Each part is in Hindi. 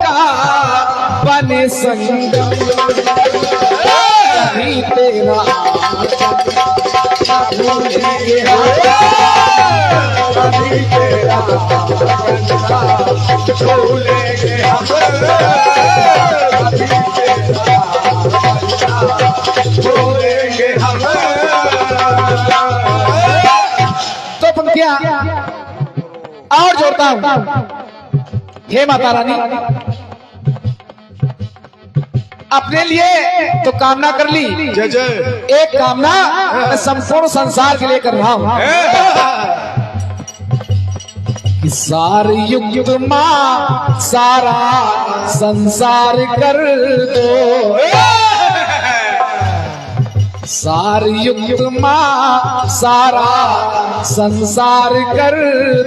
का बने संगम, कभी तेरा भूलेंगे कभी तेरा भूलेंगे हम, कभी तेरा भूलेंगे हम। तो पंक्तियां और जोड़ता हूं। हे माता रानी, अपने लिए तो कामना कर ली, जय जय। एक कामना मैं संपूर्ण संसार के लिए कर रहा हूं कि सारे युग मां सारा संसार कर दो, सारे युग मां सारा संसार कर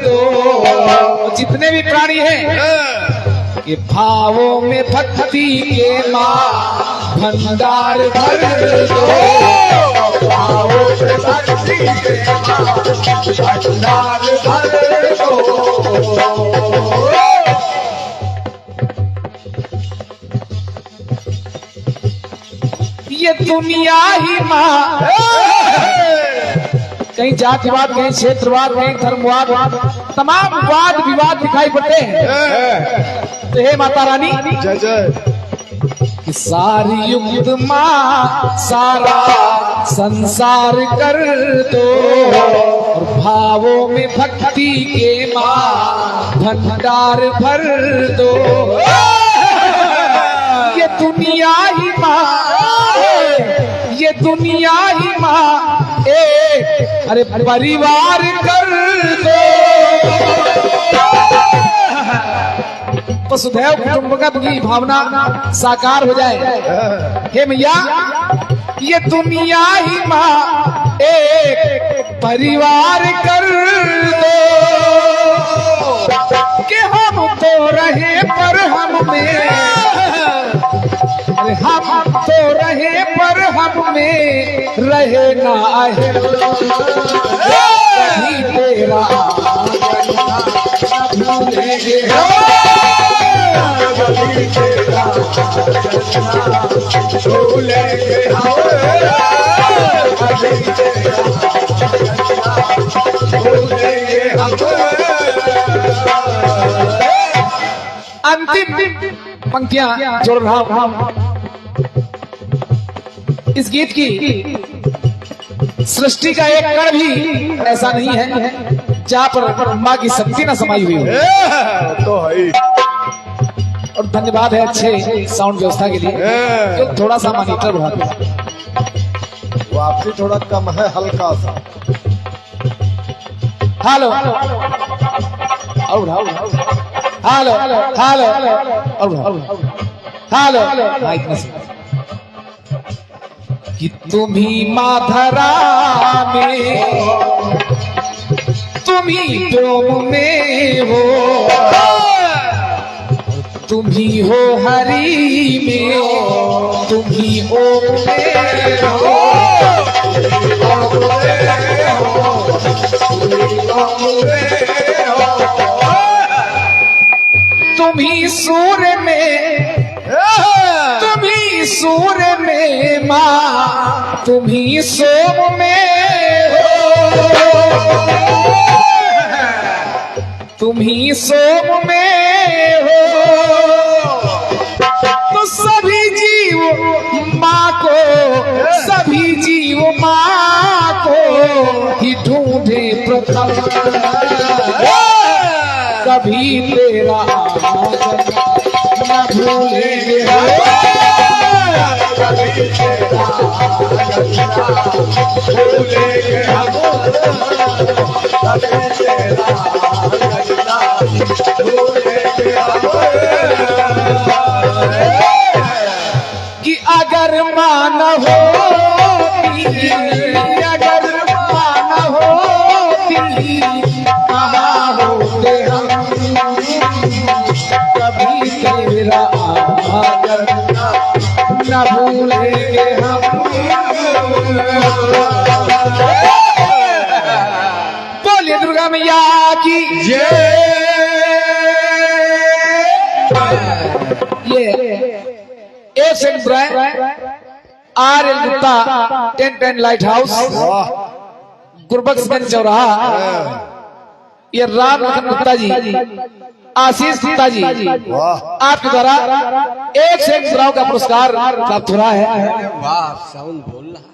दो। जितने भी प्राणी हैं कि भावों में भक्ति के मां भंडार भर दो, भावों में भक्ति के मां भंडार भर दो। ये दुनिया ही मां, कहीं जातिवाद, कहीं क्षेत्रवाद, कहीं धर्मवाद, तमाम वाद विवाद दिखाई पड़ते हैं। तो हे माता रानी, जय जय। कि सारी युग मां सारा संसार कर दो, और भावों में भक्ति के मां भंडार भर दो। ये दुनिया ही मां, ये दुनिया ही मां एक अरे परिवार कर दो। वसुधैव कुटुंबकम की भावना साकार हो जाए। हे मैया, ये दुनिया ही मां एक परिवार कर दो, कि हम तो रहे पर हम में, अरे हम तो रहे पर हम में रहे ना है, कहीं तेरा भूलेंगे कभी तेरा भूलेंगे हम, कभी तेरा भूलेंगे हम। अंतिम पंक्तियां जोड़ रहा हूं। इस गीत की सृष्टि का एक कण भी ऐसा नहीं है जहां पर मां की शक्ति न समाई हुई हो। तो है। और धन्यवाद है अच्छे साउंड व्यवस्था के लिए, जो थोड़ा सा मॉनिटर बढ़ा दो। वापसी थोड़ा कम है, हल्का सा। हेलो और बढ़ाओ, हेलो हेलो और बढ़ाओ, हेलो माइक में से। कि तुम्ही माधरा में, तुम्ही प्रेम में हो, तुम्ही हो हरि में, तुम्ही ओम में हो, तुम्ही सूर्य में, तुम्ही सूर्य में मां, तुम्ही सोम में हो, तुम्ही सोम में हो। तो सभी जीव मां को, सभी जीव मां को ही ढूंढे प्रथम, कभी तेरा न भूलेंगे, कभी तेरा भूलेंगे हम, कभी तेरा भूलेंगे हम। कि अगर मान होती, अगर मान होती, कहाँ होते हम, कभी तेरा आदर न भूलेंगे हम। बोलिए दुर्गा मैया की जय। ये एक second brand R L Gupta 1010 light house वाह गुरबख्शगंज चौराहा। ये राम लखन गुप्ता जी, आशीष गुप्ता जी, वाह आपके द्वारा एक से एक बुराओं का पुरस्कार प्राप्त हो रहा है। वाह साउंड बोल रहा है।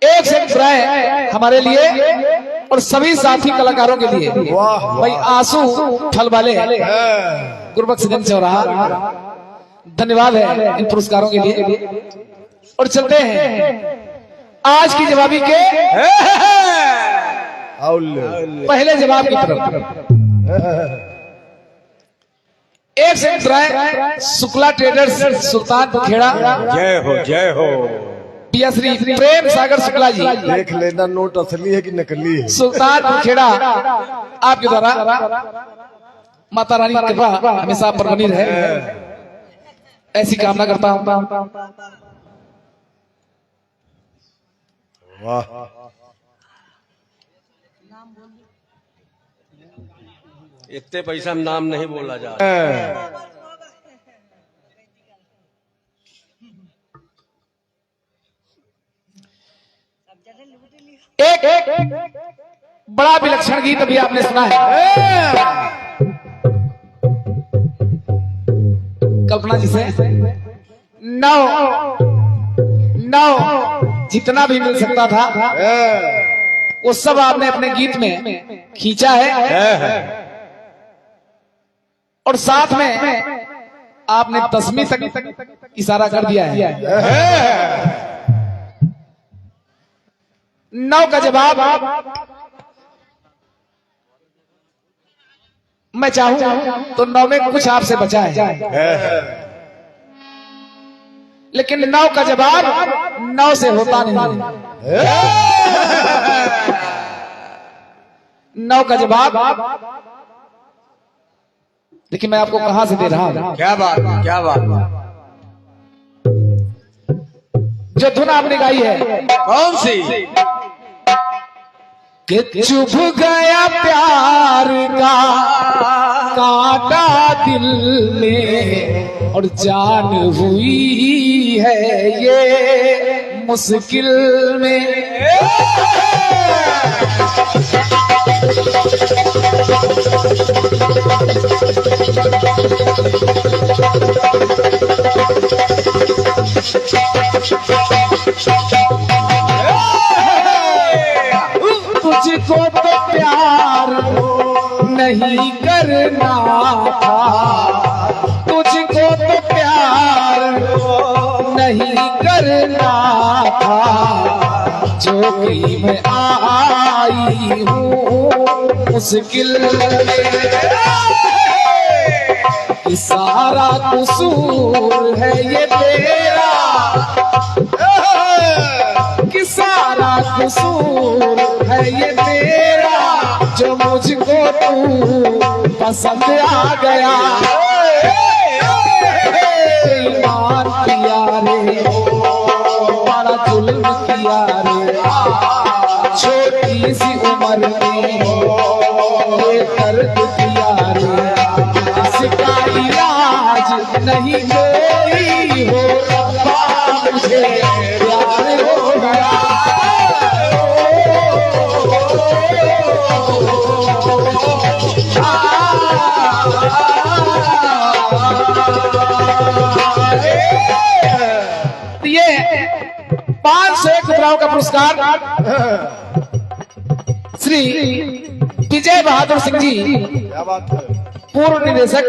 एक से एक बुराएं हमारे लिए और सभी साथी कलाकारों के लिए। वाह भाई आंसू फल वाले गुरबख्शगंज चौराहा, धन्यवाद है इन पुरस्कारों के लिए। और चलते हैं आज की जवाबी के पहले जवाब की तरफ। एक से एक शुक्ला ट्रेडर्स सुल्तानपुर खेड़ा, जय हो जय हो। पिया श्री प्रेम सागर शुक्ला जी, देख लेना नोट असली है कि नकली है। सुल्तानपुर खेड़ा, आपके द्वारा माता रानी की कृपा हमेशा पर बनी रहे, ऐसी कामना करता हूँ। वाह इतने पैसा में नाम नहीं बोला जा। एक बड़ा विलक्षण गीत अभी आपने सुना है, कल्पना जी से नौ जितना भी मिल सकता था वो सब आपने अपने गीत में खींचा है, और साथ में आपने 10वीं तक इशारा कर दिया है। 9 का जवाब मैं चाहूं तो 9 में कुछ आपसे बचा है, लेकिन 9 का जवाब 9 से होता नहीं। 9 का जवाब देखिए मैं आपको कहां से दे रहा हूं। क्या बात क्या बात। जो धुन आपने गाई है कौन सी? कि चुभ गया प्यार का कांटा दिल में और जान हुई है ये मुश्किल में। तुझको तो प्यार नहीं करना था, तुझको तो प्यार नहीं करना था, जो कि मैं आई हूँ मुश्किल में। कि सारा कसूर है ये तेरा, कि सारा कसूर है ये तेरा, जो मुझको तू पसंद आ गया। ईमान किया रे, बड़ा जुल्म किया रे, छोटी सी उम्र में ये दर्द किया रे, इसका इलाज नहीं कोई हो रब्बा, मुझे प्यार हो गया। ये 501 मुद्राओं का पुरस्कार श्री विजय बहादुर सिंह जी, क्या बात है। पूर्व निदेशक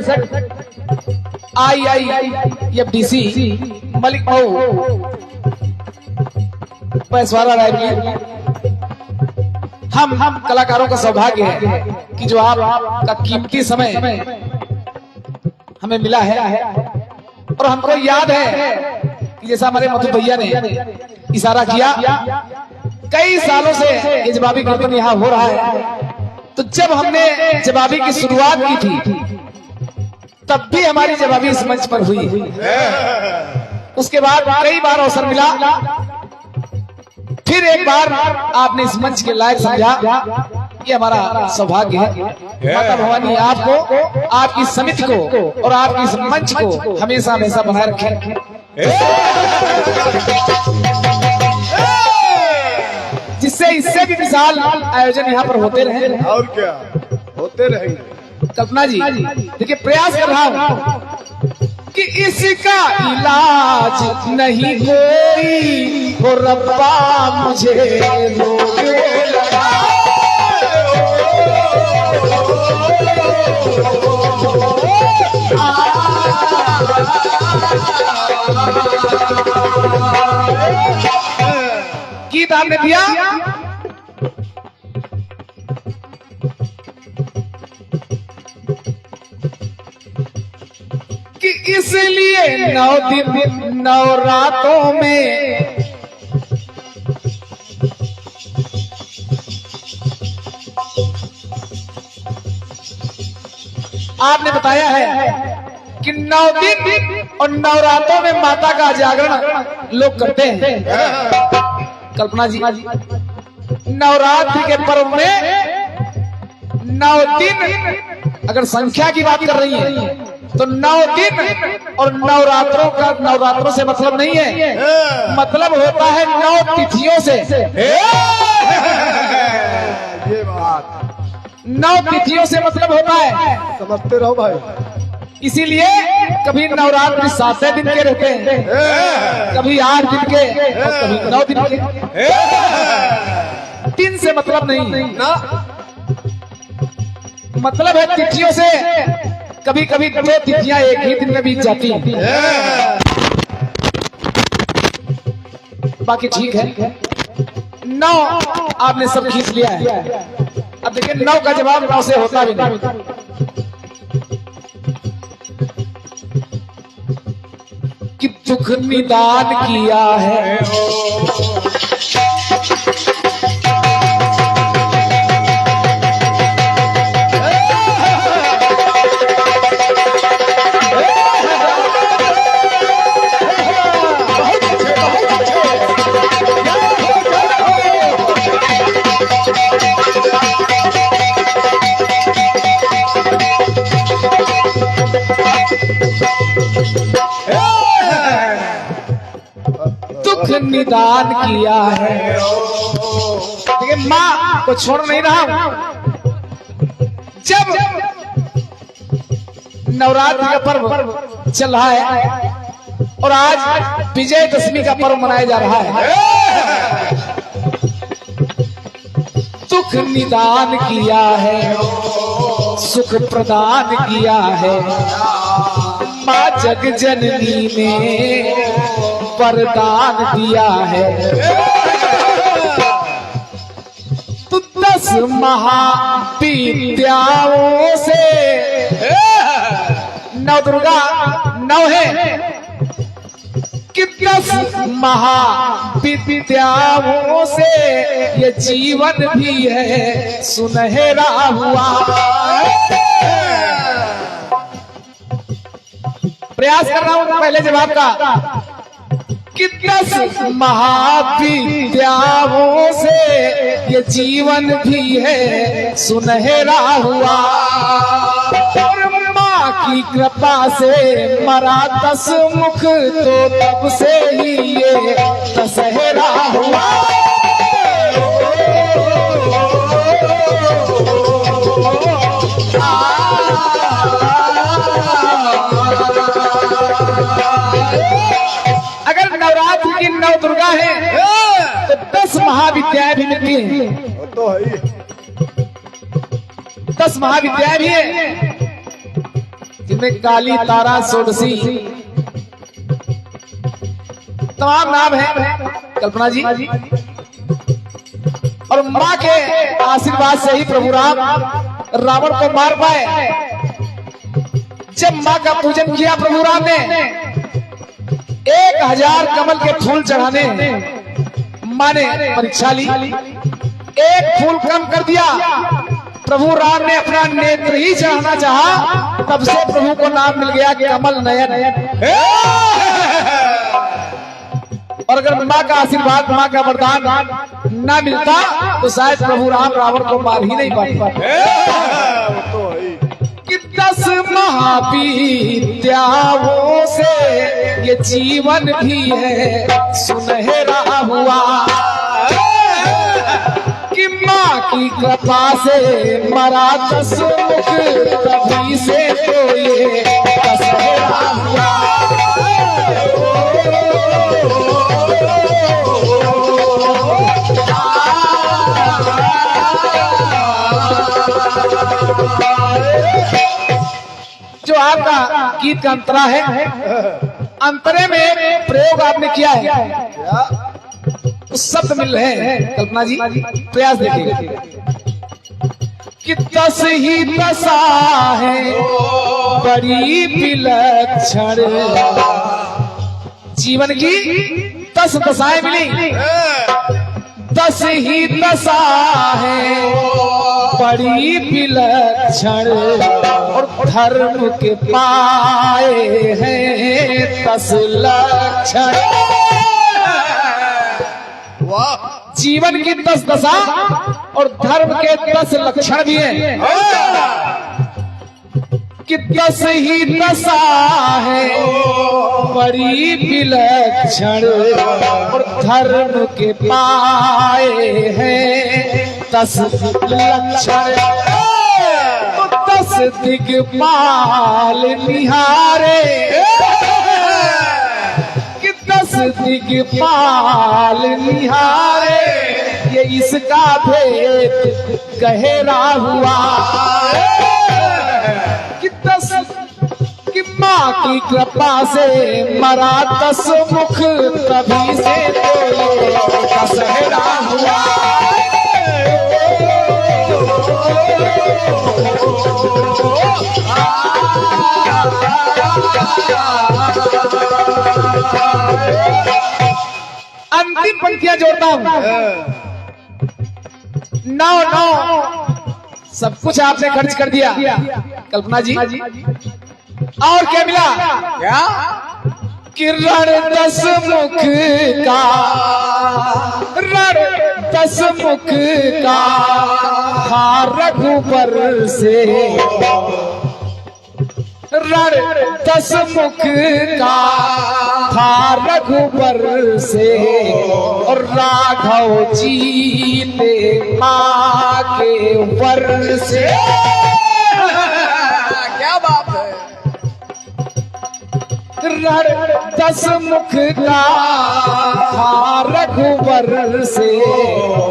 IIFDC मलिक मऊ पैसवारा रायपुर। हम कलाकारों का सौभाग्य है कि जो आपका कीमती समय हमें मिला है, और हमको याद है कि जैसा हमारे मधु भैया ने इशारा किया, कई सालों से ये जवाबी कीर्तन यहाँ हो रहा है। तो जब हमने जवाबी की शुरुआत की थी तब भी हमारी जवाबी इस मंच पर हुई। उसके बाद कई बार अवसर मिला, फिर एक बार आपने इस मंच के लायक समझा ये हमारा सौभाग्य है। माता भवानी आपको, आपकी समिति को और आपकी इस मंच को हमेशा हमेशा बनाए रखें। जिससे इससे भी विशाल आयोजन यहाँ पर होते रहे। और क्या होते रहेंगे। कल्पना जी देखिए, प्रयास कर रहा हूँ कि इसका इलाज नहीं कोई हो रब्बा मुझे रोग लगा। गीत आपने दिया, कि इसलिए 9 दिन 9 रातों में आपने बताया है कि 9 दिन और 9 रातों में माता का जागरण लोग करते हैं। कल्पना जी, नवरात्रि के पर्व में 9 दिन अगर संख्या की बात कर रही है तो 9 दिन और नवरात्रों का, नवरात्रों से मतलब नहीं है, मतलब होता है 9 तिथियों से। ये बात 9 तिथियों से मतलब होता है, समझते रहो भाई। इसीलिए कभी नवरात्रि 7 दिन के रहते हैं, कभी 8 दिन के और कभी 9 दिन के। दिन से मतलब नहीं ना मतलब है तिथियों से। कभी कभी 2 तिथियां एक ही दिन में बीत जाती हैं। बाकी ठीक है, 9 आपने सब खींच लिया है। अब देखिए 9 का जवाब 9 से होता भी नहीं। कि दुख निदान किया है निदान किया है। देखिए माँ को छोड़ नहीं रहा हूं। जब नवरात्रि का पर्व चल रहा है और आज विजयदशमी का पर्व मनाया जा रहा है, दुख निदान किया है, सुख प्रदान किया है। माँ जग जननी ने वरदान दिया है। तो 10 महाविद्याओं से 9 दुर्गा 9 है कि 10 महाविद्याओं से ये जीवन भी है सुनहरा हुआ। प्रयास कर रहा हूं पहले जवाब का कि 10 महाविद्याओं से ये जीवन भी है सुनहरा हुआ। और माँ की कृपा से मरा 10 मुख तो तब से ही ये दशहरा हुआ। अगर नवरात्रि की 9 दुर्गा है तो 10 महाविद्याएं भी मिलती हैं। वो तो है ही। 10 महाविद्याएं भी है जिनमें काली, तारा, षोडशी तमाम नाम है। कल्पना जी, और माँ के आशीर्वाद से ही प्रभु राम रावण को मार पाए। जब माँ का पूजन किया प्रभु राम ने, 1000 कमल के फूल चढ़ाने माँ ने परीक्षा ली। एक फूल कम कर दिया, प्रभु राम ने अपना नेत्र ही चढ़ाना चाहा, तब से प्रभु को नाम मिल गया कमल नयन। और अगर माँ का आशीर्वाद, माँ का वरदान ना मिलता तो शायद प्रभु राम रावण को मार ही नहीं पाते। वो तो है ही। कि 10 महाविद्याओं से ये जीवन भी है सुनहरा हुआ। कि माँ की कृपा से मरा 10 मुख, तभी से तो ये दशहरा हुआ। जो आपका गीत का अंतरा है, अंतरे में प्रयोग आपने किया है, क्या? तो शब्द मिल रहे हैं। कल्पना जी प्रयास देखिए। कि 10 ही दशा है बड़ी विलक्षण, जीवन की 10 दशाएं मिली। 10 ही दशा है बड़ी विलक्षण, और धर्म के पाए हैं 10 लक्षण। वाह। जीवन की 10 दशा और धर्म के 10 लक्षण भी हैं। कि 10 ही दशा है बड़ी विलक्षण, और धर्म के पाए हैं 10 लक्षण। तो 10 दिग्पाल निहारे, कि 10 दिग्पाल निहारे, ये इसका भेद गहरा हुआ। कि 10 कि माँ की कृपा से मरा 10 मुख, तभी से तो ये दशहरा हुआ। अंतिम पंक्तियां जोड़ता हूं। 9 सब कुछ आपने खर्च कर दिया कल्पना जी, और क्या मिला? क्या? किरण 10 मुख का, रण 10 मुख का था रघुबर से। रण 10 मुख का था रघुबर से, और राघव जीते माँ के वर से। क्या बात है? रण 10 मुख का था रघुवर से,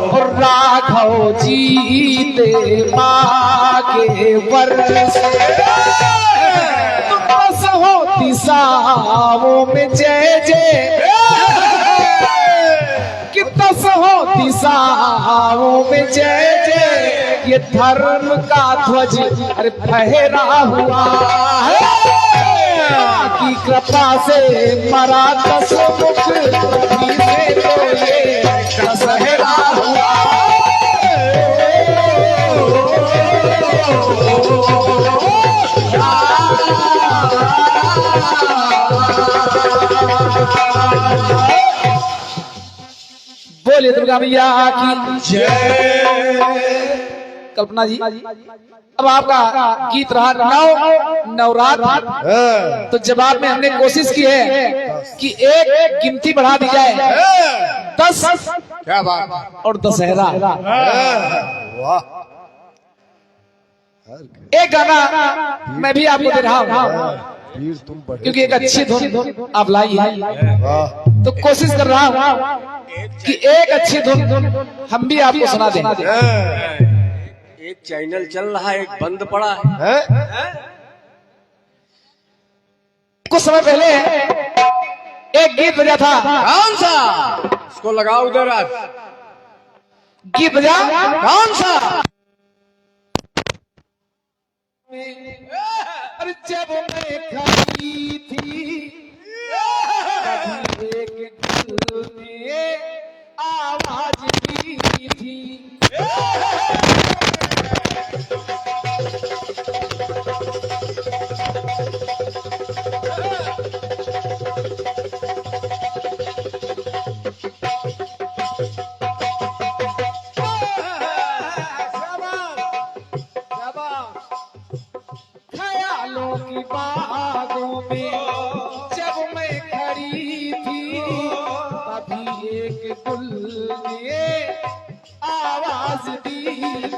और राघव जीते माँ के वर से। तुम 10 हो दिशाओं में जय जय, कि 10 हो दिशाओं में जय जय, ये धर्म का ध्वज अरे फहरा हुआ है। माँ की कृपा से मरा 10 मुख, तभी से तो ये दशहरा हुआ। बोलिए दुर्गा मैया की जय। कल्पना जी अब आपका गीत रहा नवरात्र। तो जवाब में हमने कोशिश की है कि एक गिनती बढ़ा दी जाए 10 क्या बात? और दशहरा। वाह। एक गाना मैं भी आपको दे रहा हूँ, वीर तुम बड़े। क्योंकि एक अच्छी धुन आप लाई है, वाह। तो कोशिश कर रहा हूँ कि एक अच्छी धुन हम भी आपको सुना दें। एक चैनल चल रहा है, एक बंद पड़ा है। हैं? कुछ समय पहले एक गीत बजा था। कौन सा? इसको लगाओ उधर आज। गीत बजा कौन सा? अरे जब मैं खड़ी थी कभी एक दिल में आवाज दी थी।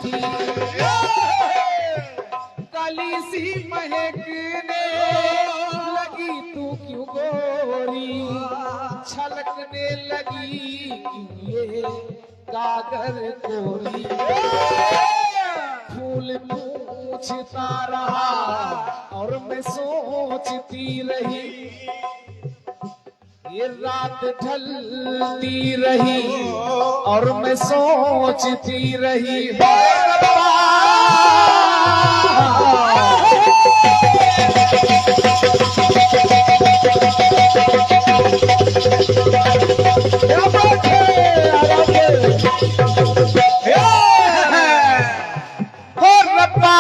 थी, काली सी महकने लगी तू क्यों गोरी, छलकने लगी क्यों ये कागर कोरी। फूल पूछता रहा और मैं सोचती रही, ये रात ढलती रही और मैं सोचती रही। हो रब्बा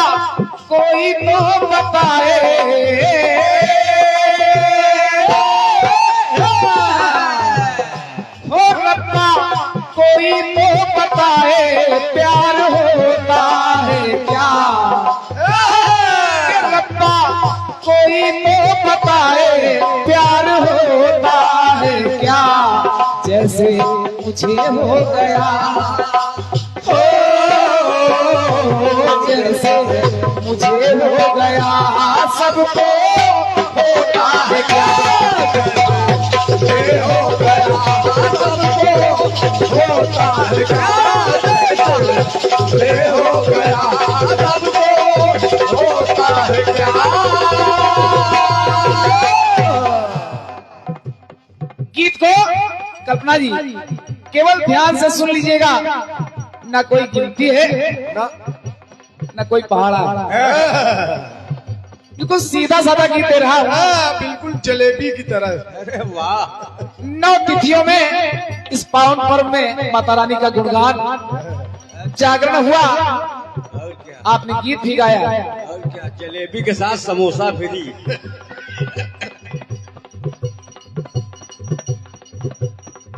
कोई तो बताए, हो रब्बा कोई तो बताए, प्यार होता है क्या। रब्बा कोई तो बताए, प्यार होता है क्या। जैसे मुझे हो गया, हो जैसे मुझे हो गया, सबको होता है क्या। हो गया सबको होता है क्या, हो गया सबको होता है क्या। गीत को कल्पना जी केवल ध्यान से सुन लीजिएगा, ना कोई गिनती है ना कोई पहाड़ा, बिल्कुल सीधा साधा गीत दे रहा हूं। बिल्कुल जलेबी की तरह। अरे वाह, 9 तिथियों में इस पावन पर्व में माता रानी का गुणगान जागरण हुआ, और क्या, आपने गीत भी गाया। और क्या, जलेबी के साथ समोसा फ्री।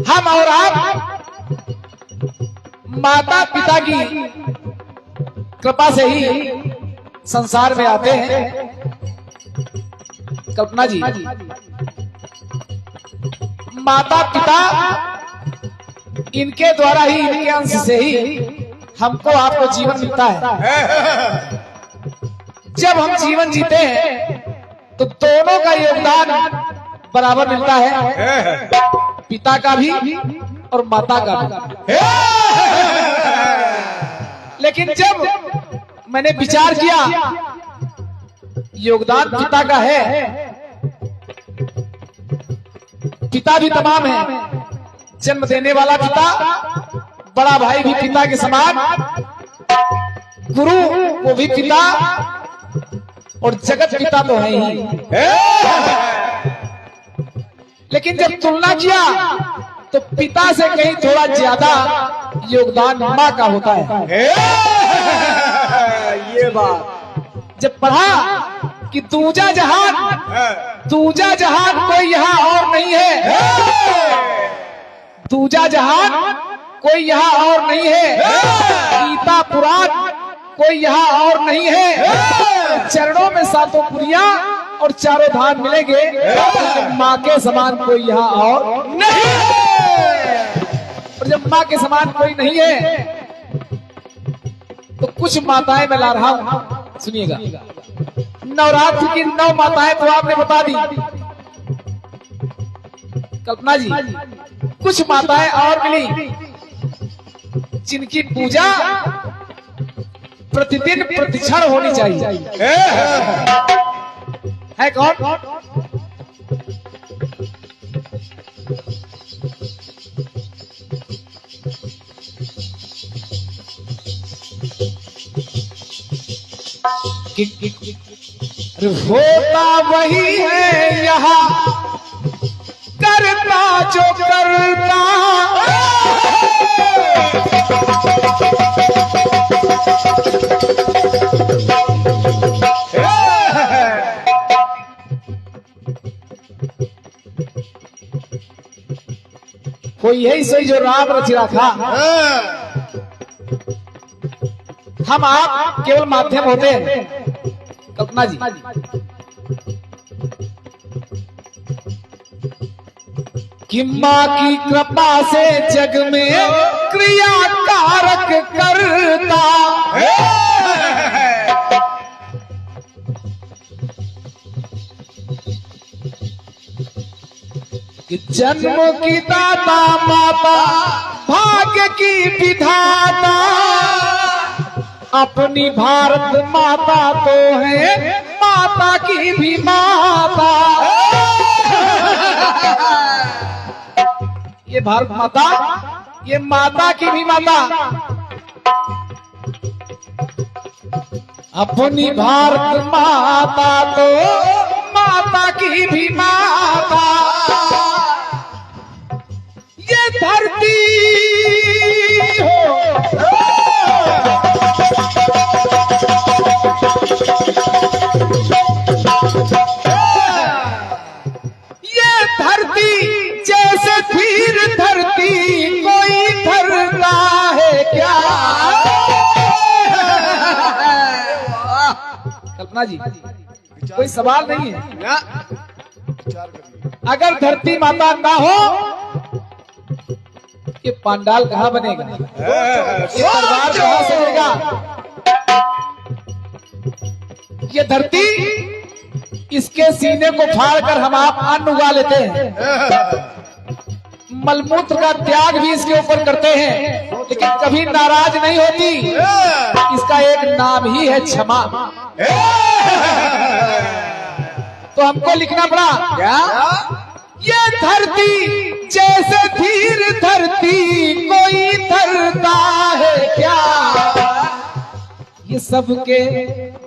हम और आप माता पिता की कृपा से ही संसार में आते हैं। कल्पना जी, माता पिता इनके द्वारा ही, इनके अंश से ही हमको आपको जीवन मिलता है। जब हम जीवन जीते हैं तो दोनों का योगदान बराबर मिलता है, पिता का भी और माता का भी। लेकिन जब मैंने विचार किया योगदान पिता का है, पिता भी तमाम है, जन्म देने वाला पिता, बड़ा भाई भी पिता के समान, गुरु वो भी पिता, और जगत पिता तो है ही। लेकिन जब तुलना किया तो पिता से कहीं थोड़ा ज्यादा योगदान माँ का होता है। ये बात, जब पढ़ा कि दूजा जहान कोई यहाँ और नहीं है, दूजा जहान कोई यहाँ और नहीं है, गीता पुराण कोई यहाँ और नहीं है, चरणों में सातों पुरिया और चारों धाम मिलेंगे, माँ के समान कोई यहाँ और नहीं है। और जब माँ के समान कोई नहीं है तो कुछ माताएं मैं ला रहा हूं, सुनिएगा। नवरात्र की 9 माताएं तो आपने बता दी कल्पना जी, कुछ माताएं और मिली जिनकी पूजा प्रतिदिन प्रतिक्षण होनी चाहिए। है कौन? होता वही है यहाँ, करता जो करता, कोई यही सही जो राम रच रखा। हम आप केवल माध्यम होते हैं कल्पना जी। कि माँ की कृपा से जग में क्रिया कारक करता। कि जन्म की दाता माता भाग्य की विधाता, अपनी भारत माता तो है माता की भी माता। ये भारत माता, ये माता की भी माता, अपनी भारत माता तो माता की भी माता। ये धरती हो, ये धरती जैसे फिर धरती कोई धरता है क्या। कल्पना जी, कोई सवाल नहीं है। विचार करिए। अगर धरती माता ना हो, ये पंडाल कहाँ बनेगा, ये दरबार कहाँ सजेगा। ये धरती, इसके सीने को फाड़कर हम आप अन्न उगा लेते हैं, मलमूत्र का त्याग भी इसके ऊपर करते हैं, लेकिन कभी नाराज नहीं होती। इसका एक नाम ही है क्षमा। तो हमको लिखना पड़ा क्या, ये धरती जैसे धीर धरती कोई धरता है क्या। ये सबके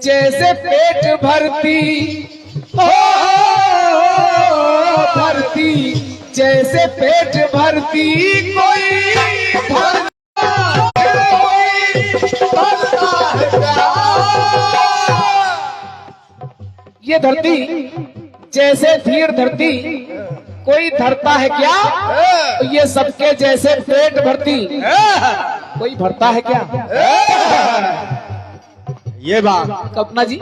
जैसे पेट भरती हो, धरती जैसे पेट भरती कोई धरता है क्या। ये धरती जैसे धीर धरती कोई धरता है क्या, तो ये सबके जैसे पेट भरती कोई भरता है क्या। ये बात कल्पना जी,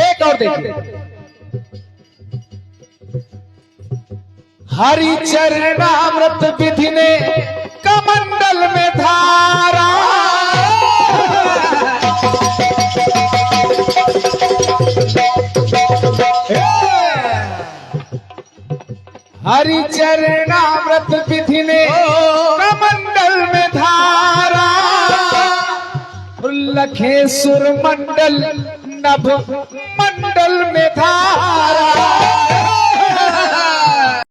एक और देखिए, हरि चरणामृत विधि ने कमंडल में धारा। हरि चरणामृत विधि ने कमंडल में धारा। लखे सुर मंडल नभ मंडल में धारा।